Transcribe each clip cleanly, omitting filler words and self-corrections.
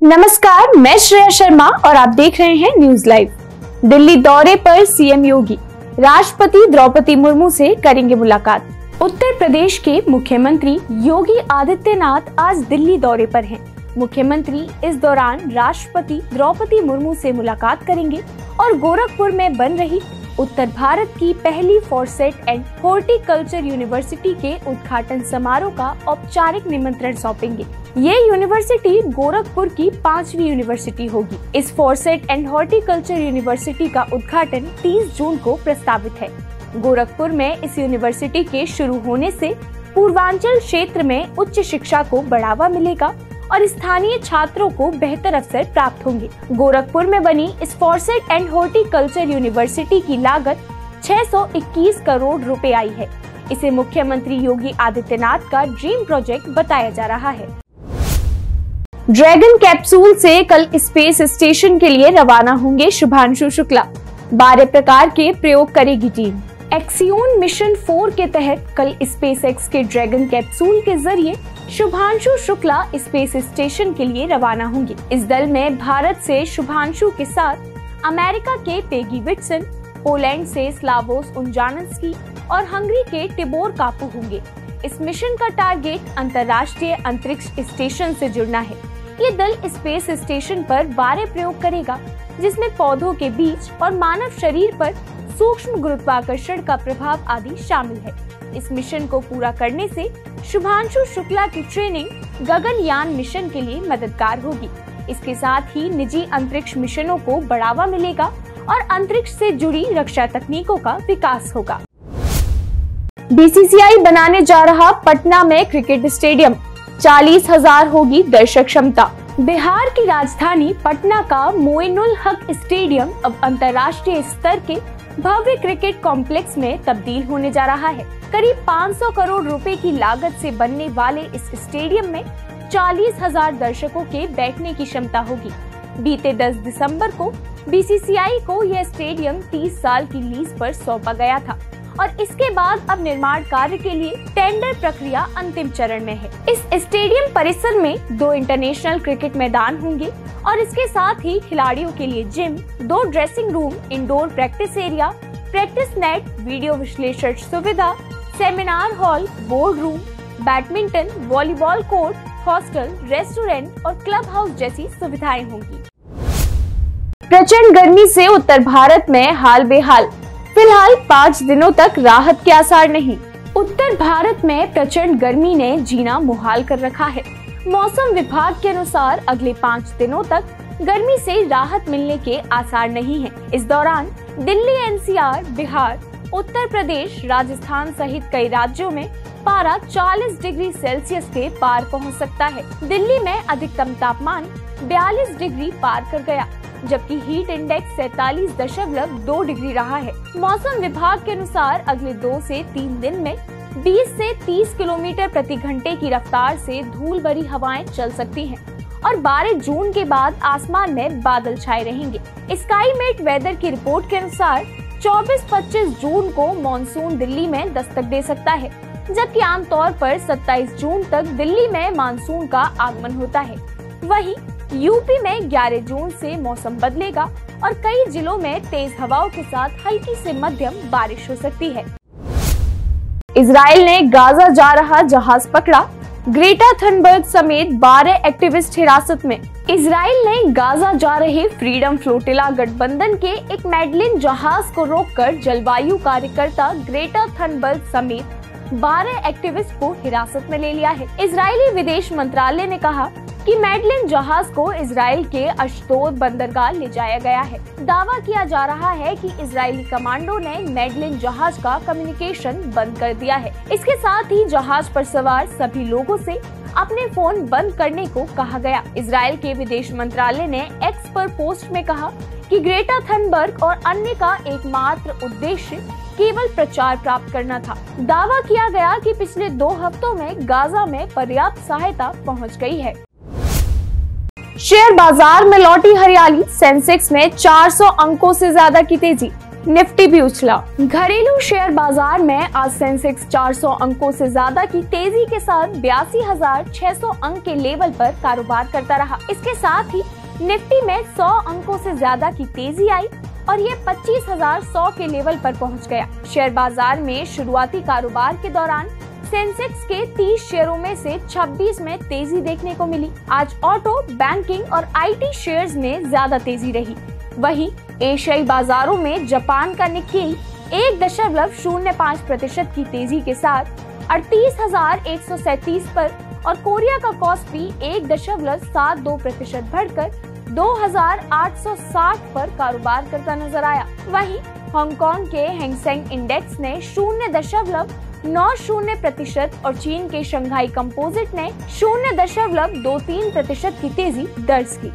नमस्कार, मैं श्रेया शर्मा और आप देख रहे हैं न्यूज लाइव। दिल्ली दौरे पर सीएम योगी राष्ट्रपति द्रौपदी मुर्मू से करेंगे मुलाकात। उत्तर प्रदेश के मुख्यमंत्री योगी आदित्यनाथ आज दिल्ली दौरे पर हैं। मुख्यमंत्री इस दौरान राष्ट्रपति द्रौपदी मुर्मू से मुलाकात करेंगे और गोरखपुर में बन रही उत्तर भारत की पहली फॉरेस्ट एंड हॉर्टिकल्चर यूनिवर्सिटी के उद्घाटन समारोह का औपचारिक निमंत्रण सौंपेंगे। ये यूनिवर्सिटी गोरखपुर की 5वीं यूनिवर्सिटी होगी। इस फॉरेस्ट एंड हॉर्टिकल्चर यूनिवर्सिटी का उद्घाटन 30 जून को प्रस्तावित है। गोरखपुर में इस यूनिवर्सिटी के शुरू होने से पूर्वांचल क्षेत्र में उच्च शिक्षा को बढ़ावा मिलेगा और स्थानीय छात्रों को बेहतर अवसर प्राप्त होंगे। गोरखपुर में बनी इस फॉरेस्ट एंड हॉर्टिकल्चर यूनिवर्सिटी की लागत 621 करोड़ रुपए आई है। इसे मुख्यमंत्री योगी आदित्यनाथ का ड्रीम प्रोजेक्ट बताया जा रहा है। ड्रैगन कैप्सूल से कल स्पेस स्टेशन के लिए रवाना होंगे शुभांशु शुक्ला। 12 प्रकार के प्रयोग करेगी टीम। एक्सियोन मिशन 4 के तहत कल स्पेसएक्स के ड्रैगन कैप्सूल के जरिए शुभांशु शुक्ला स्पेस स्टेशन के लिए रवाना होंगे। इस दल में भारत से शुभांशु के साथ अमेरिका के पेगी विटसन, पोलैंड से स्लावोस उनजानस्की और हंगरी के टिबोर कापू होंगे। इस मिशन का टारगेट अंतर्राष्ट्रीय अंतरिक्ष स्टेशन से जुड़ना है। ये दल स्पेस स्टेशन पर 12 प्रयोग करेगा, जिसमें पौधों के बीच और मानव शरीर पर सूक्ष्म गुरुत्वाकर्षण का प्रभाव आदि शामिल है। इस मिशन को पूरा करने से शुभांशु शुक्ला की ट्रेनिंग गगनयान मिशन के लिए मददगार होगी। इसके साथ ही निजी अंतरिक्ष मिशनों को बढ़ावा मिलेगा और अंतरिक्ष से जुड़ी रक्षा तकनीकों का विकास होगा। बीसीसीआई बनाने जा रहा पटना में क्रिकेट स्टेडियम, 40,000 होगी दर्शक क्षमता। बिहार की राजधानी पटना का मोइनुल हक स्टेडियम अब अंतर्राष्ट्रीय स्तर के भव्य क्रिकेट कॉम्प्लेक्स में तब्दील होने जा रहा है। करीब 500 करोड़ रुपए की लागत से बनने वाले इस स्टेडियम में 40,000 दर्शकों के बैठने की क्षमता होगी। बीते 10 दिसंबर को बीसीसीआई को यह स्टेडियम 30 साल की लीज पर सौंपा गया था और इसके बाद अब निर्माण कार्य के लिए टेंडर प्रक्रिया अंतिम चरण में है। इस स्टेडियम परिसर में 2 इंटरनेशनल क्रिकेट मैदान होंगे और इसके साथ ही खिलाड़ियों के लिए gym, 2 dressing room, indoor practice area, practice net, video विश्लेषण सुविधा, seminar hall, board room, badminton, volleyball court, hostel, restaurant और क्लब हाउस जैसी सुविधाएं होंगी। प्रचंड गर्मी से उत्तर भारत में हाल बेहाल। फिलहाल 5 दिनों तक राहत के आसार नहीं। उत्तर भारत में प्रचंड गर्मी ने जीना मुहाल कर रखा है। मौसम विभाग के अनुसार अगले 5 दिनों तक गर्मी से राहत मिलने के आसार नहीं है। इस दौरान दिल्ली, एनसीआर, बिहार, उत्तर प्रदेश, राजस्थान सहित कई राज्यों में पारा 40 डिग्री सेल्सियस के पार पहुंच सकता है। दिल्ली में अधिकतम तापमान 42 डिग्री पार कर गया, जबकि हीट इंडेक्स 47.2 डिग्री रहा है। मौसम विभाग के अनुसार अगले 2 से 3 दिन में 20 से 30 किलोमीटर प्रति घंटे की रफ्तार से धूल भरी हवाएं चल सकती हैं और 12 जून के बाद आसमान में बादल छाए रहेंगे। स्काईमेट वेदर की रिपोर्ट के अनुसार 24-25 जून को मॉनसून दिल्ली में दस्तक दे सकता है, जबकि आमतौर पर 27 जून तक दिल्ली में मानसून का आगमन होता है। वहीं यूपी में 11 जून से मौसम बदलेगा और कई जिलों में तेज हवाओं के साथ हल्की से मध्यम बारिश हो सकती है। इजराइल ने गाजा जा रहा जहाज पकड़ा, ग्रेटा थनबर्ग समेत 12 एक्टिविस्ट हिरासत में। इजराइल ने गाजा जा रहे फ्रीडम फ्लोटिला गठबंधन के एक मैडलिन जहाज को रोककर जलवायु कार्यकर्ता ग्रेटा थनबर्ग समेत 12 एक्टिविस्ट को हिरासत में ले लिया है। इजरायली विदेश मंत्रालय ने कहा कि मैडलिन जहाज को इजराइल के अशदोद बंदरगाह ले जाया गया है। दावा किया जा रहा है कि इजरायली कमांडो ने मैडलिन जहाज का कम्युनिकेशन बंद कर दिया है। इसके साथ ही जहाज पर सवार सभी लोगों से अपने फोन बंद करने को कहा गया। इजराइल के विदेश मंत्रालय ने एक्स पर पोस्ट में कहा कि ग्रेटा थनबर्ग और अन्य का एकमात्र उद्देश्य केवल प्रचार प्राप्त करना था। दावा किया गया कि पिछले 2 हफ्तों में गाजा में पर्याप्त सहायता पहुंच गई है। शेयर बाजार में लौटी हरियाली, सेंसेक्स में 400 अंकों से ज्यादा की तेजी। निफ्टी भी उछला। घरेलू शेयर बाजार में आज सेंसेक्स 400 अंकों से ज्यादा की तेजी के साथ 82,600 अंक के लेवल पर कारोबार करता रहा। इसके साथ ही निफ्टी में 100 अंकों से ज्यादा की तेजी आई और ये 25,100 के लेवल पर पहुंच गया। शेयर बाजार में शुरुआती कारोबार के दौरान सेंसेक्स के 30 शेयरों में से 26 में तेजी देखने को मिली। आज ऑटो, बैंकिंग और आईटी शेयर्स में ज्यादा तेजी रही। वहीं एशियाई बाजारों में जापान का निक्केई 1.05% की तेजी के साथ 38,137 पर और कोरिया का कॉस्पी 1.72% बढ़कर 2,860 पर कारोबार करता नजर आया। वहीं हांगकांग के हैंगसेंग इंडेक्स ने 0.90% और चीन के शंघाई कंपोजिट ने 0.23% की तेजी दर्ज की।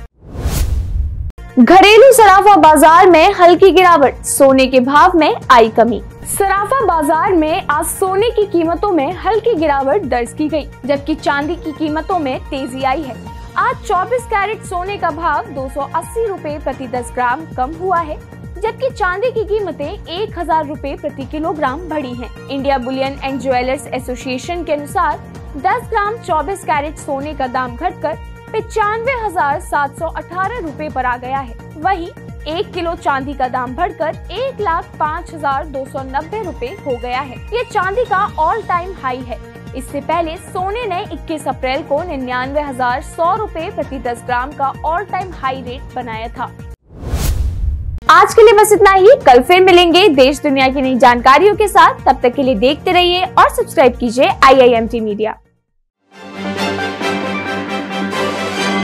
घरेलू सराफा बाजार में हल्की गिरावट, सोने के भाव में आई कमी। सराफा बाजार में आज सोने की कीमतों में हल्की गिरावट दर्ज की गई, जबकि चांदी की कीमतों में तेजी आई है। आज 24 कैरेट सोने का भाव 280 रुपए प्रति 10 ग्राम कम हुआ है, जबकि चांदी की कीमतें 1,000 रुपए प्रति किलोग्राम बढ़ी हैं। India Boolean and jewellers association के अनुसार 10 ग्राम 24 कैरेट सोने का दाम घटकर 95,718 रुपए पर आ गया है। वहीं 1 किलो चांदी का दाम बढ़कर 1,05,290 रुपए हो गया है। ये चांदी का ऑल टाइम हाई है। इससे पहले सोने ने 21 अप्रैल को 99,100 रुपए प्रति 10 ग्राम का ऑल टाइम हाई रेट बनाया था। आज के लिए बस इतना ही। कल फिर मिलेंगे देश दुनिया की नई जानकारियों के साथ। तब तक के लिए देखते रहिए और सब्सक्राइब कीजिए IIMT मीडिया।